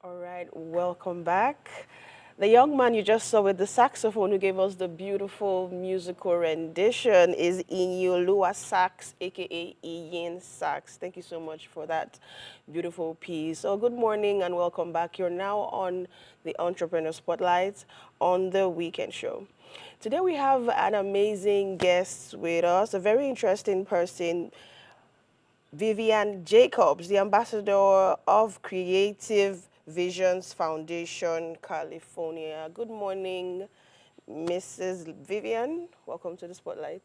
All right, welcome back. The young man you just saw with the saxophone who gave us the beautiful musical rendition is Inyolua Sax, aka Iyin Sax. Thank you so much for that beautiful piece. So, good morning and welcome back. You're now on the Entrepreneur Spotlight on the Weekend Show. Today, we have an amazing guest with us, a very interesting person. Vivian Jacobs, the ambassador of Creative Visions Foundation, California. Good morning, Mrs. Vivian. Welcome to the Spotlight.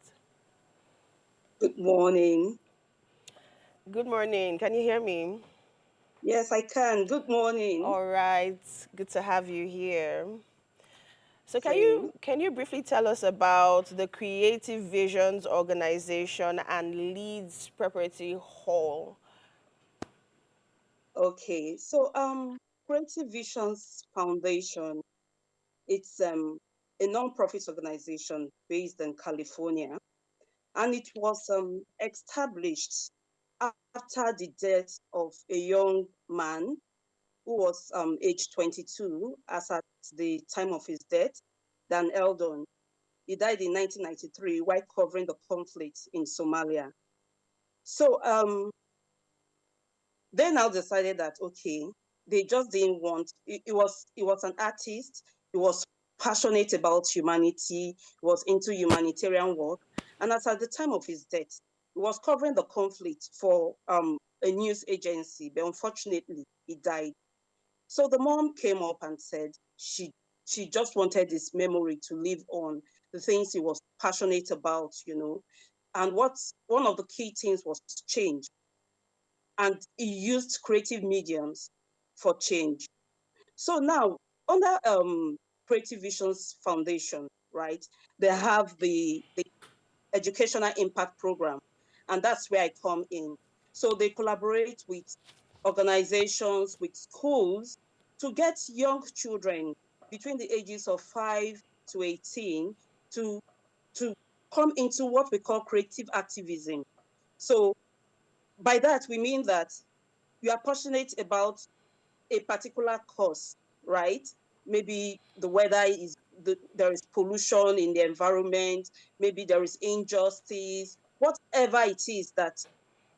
Good morning. Good morning. Can you hear me? Yes, I can. Good morning. All right. Good to have you here. So can Same. you can you briefly tell us about the Creative Visions organization and Leeds Preparatory Hall? Okay. Creative Visions Foundation, it's a non-profit organization based in California, and it was established after the death of a young man who was age 22 as at the time of his death, Dan Eldon. He died in 1993 while covering the conflict in Somalia. So they now decided that okay, they just didn't want it was an artist, he was passionate about humanity, he was into humanitarian work, and as at the time of his death, he was covering the conflict for a news agency, but unfortunately he died. So the mom came up and said she just wanted his memory to live on, the things he was passionate about, and what's one of the key things was change, and he used creative mediums for change. So now, under Creative Visions Foundation, right, they have the Educational Impact Program, and that's where I come in. So they collaborate with organizations, with schools to get young children between the ages of 5 to 18 to, to come into what we call creative activism. So by that, we mean that you are passionate about a particular cause, right? Maybe the weather there is pollution in the environment, maybe there is injustice, whatever it is that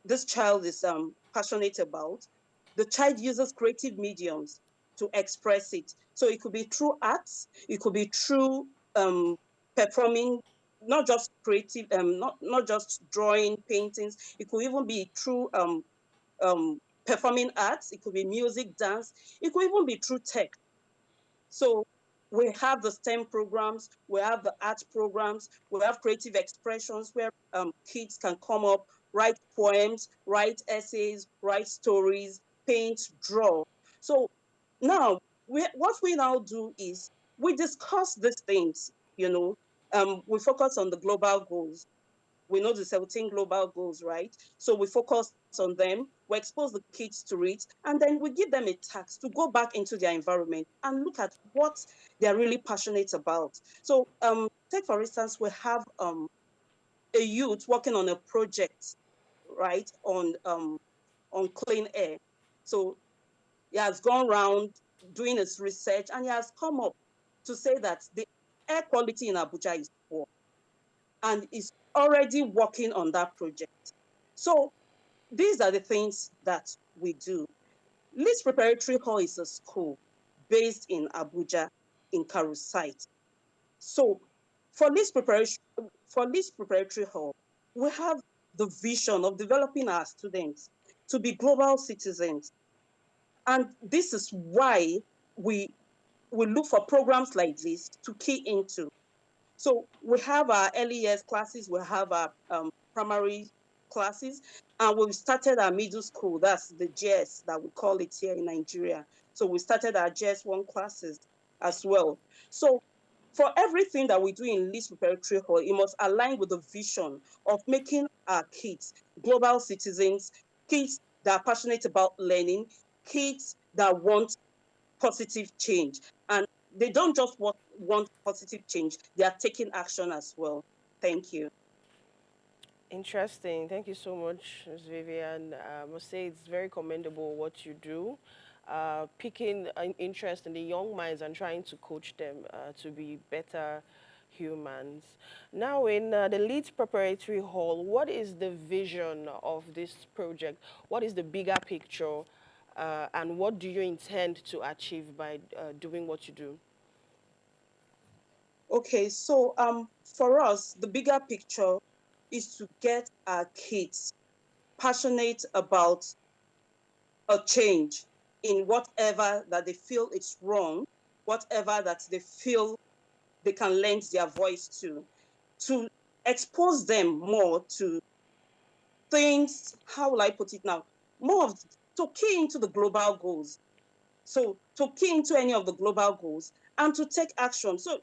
this child is passionate about, the child uses creative mediums to express it. So it could be through arts, it could be through performing, not just creative, not just drawing, paintings. It could even be through performing arts, it could be music, dance, it could even be through tech. So we have the STEM programs, we have the art programs, we have creative expressions where kids can come up, write poems, write essays, write stories, paint, draw. So now, what we now do is we discuss these things, we focus on the global goals. We know the 17 global goals, right? So we focus on them, we expose the kids to it, and then we give them a task to go back into their environment and look at what they're really passionate about. So take for instance, we have a youth working on a project, right, on clean air. So he has gone around doing his research and he has come up to say that the air quality in Abuja is poor and is already working on that project. So these are the things that we do. Leeds Preparatory Hall is a school based in Abuja, in Karu site. So for Leeds Preparatory Hall, we have the vision of developing our students to be global citizens. And this is why we we look for programs like this to key into. So we have our early years classes, we have our primary classes, and we've started our middle school. That's the JS that we call it here in Nigeria. So we started our JS1 classes as well. So for everything that we do in Leeds Preparatory Hall, it must align with the vision of making our kids global citizens, kids that are passionate about learning, kids that want positive change. And they don't just want positive change, they are taking action as well. Thank you. Interesting. Thank you so much, Ms. Vivian. I must say it's very commendable what you do. picking an interest in the young minds and trying to coach them to be better humans. Now, in the Leeds Preparatory Hall, what is the vision of this project? What is the bigger picture? And what do you intend to achieve by doing what you do? Okay, so for us, the bigger picture is to get our kids passionate about a change in whatever that they feel it's wrong, whatever that they feel they can lend their voice to expose them more to things, how will I put it now? More of to key into the global goals. So to key into any of the global goals and to take action. So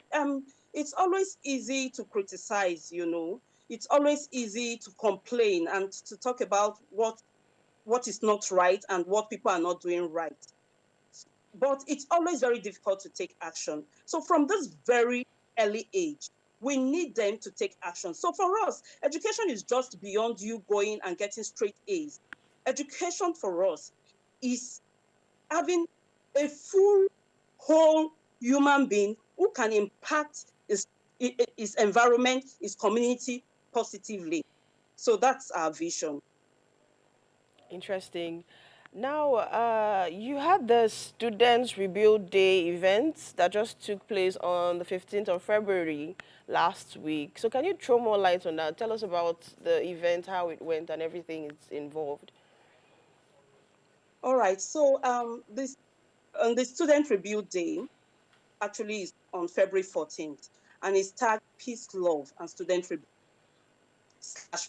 it's always easy to criticize, you know. It's always easy to complain and to talk about what is not right and what people are not doing right. But it's always very difficult to take action. So from this very early age, we need them to take action. So for us, education is just beyond you going and getting straight A's. Education for us is having a full, whole human being who can impact his environment, his community positively. So that's our vision. Interesting. Now, you had the Students Rebuild Day event that just took place on the 15th of February last week. So can you throw more light on that? Tell us about the event, how it went, and everything it's involved. All right. So this on the Student Rebuild Day actually is on February 14th, and it's tagged Peace, Love, and Student Rebuild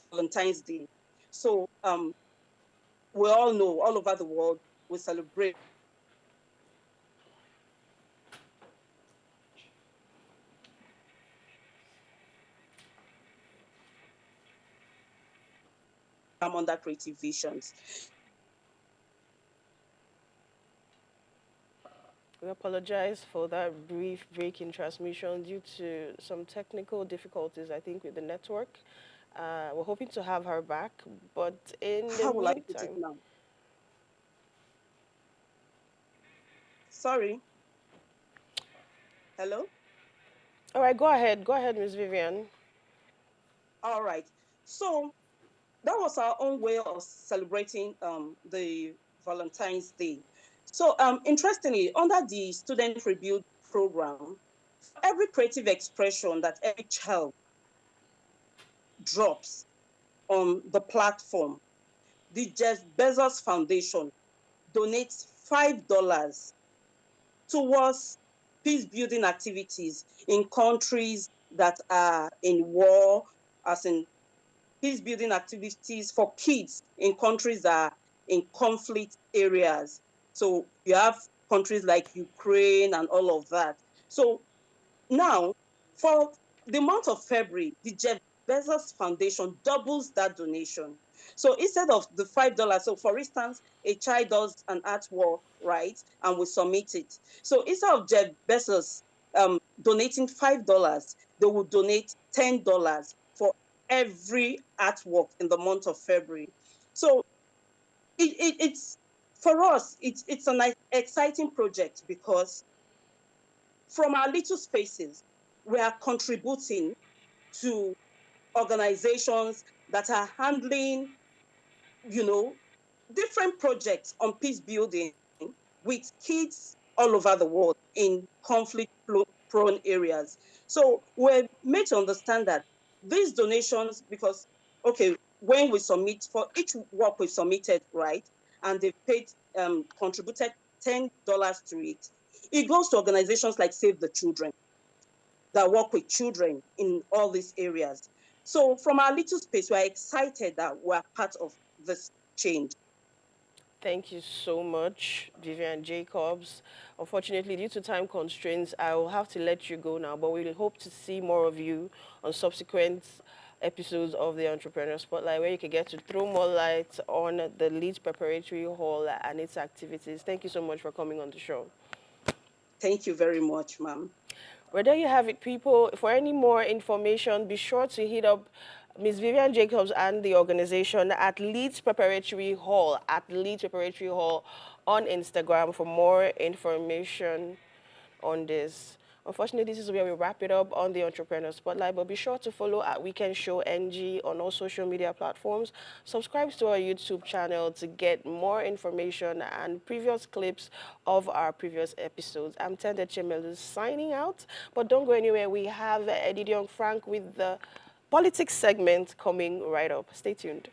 / Valentine's Day. So we all know all over the world we celebrate under Creative Visions. We apologize for that brief break in transmission due to some technical difficulties, I think, with the network. We're hoping to have her back, but in the How will I put it meantime, now? Sorry. Hello? all right, go ahead. Go ahead, Miss Vivian. All right. So that was our own way of celebrating the Valentine's Day. So interestingly, under the Student Rebuild program, every creative expression that every child drops on the platform, the Jeff Bezos Foundation donates $5 towards peace building activities in countries that are in war, as in peace building activities for kids in countries that are in conflict areas. So you have countries like Ukraine and all of that. So now, for the month of February, the Jeff Bezos Foundation doubles that donation. So instead of the $5, so for instance, a child does an artwork, right, and we submit it. So instead of Jeff Bezos donating $5, they will donate $10 for every artwork in the month of February. So it's for us, it's an exciting project because from our little spaces, we are contributing to organizations that are handling, you know, different projects on peace building with kids all over the world in conflict prone areas. So we're made to understand that these donations, because, okay, when we submit for each work we submitted, right, and they paid, contributed $10 to it, it goes to organizations like Save the Children that work with children in all these areas. So from our little space, we're excited that we're part of this change. Thank you so much, Vivian Jacobs. Unfortunately, due to time constraints, I will have to let you go now, but we hope to see more of you on subsequent episodes of the Entrepreneur Spotlight, where you can get to throw more light on the Leeds Preparatory Hall and its activities. Thank you so much for coming on the show. Thank you very much, ma'am. Well, there you have it, people. For any more information, be sure to hit up Ms. Vivian Jacobs and the organization at Leeds Preparatory Hall, on Instagram for more information on this. Unfortunately, this is where we wrap it up on the Entrepreneur Spotlight, but be sure to follow at Weekend Show NG on all social media platforms. Subscribe to our YouTube channel to get more information and previous clips of our previous episodes. I'm Tende Chemelu signing out, but don't go anywhere. We have Eddie Young Frank with the politics segment coming right up. Stay tuned.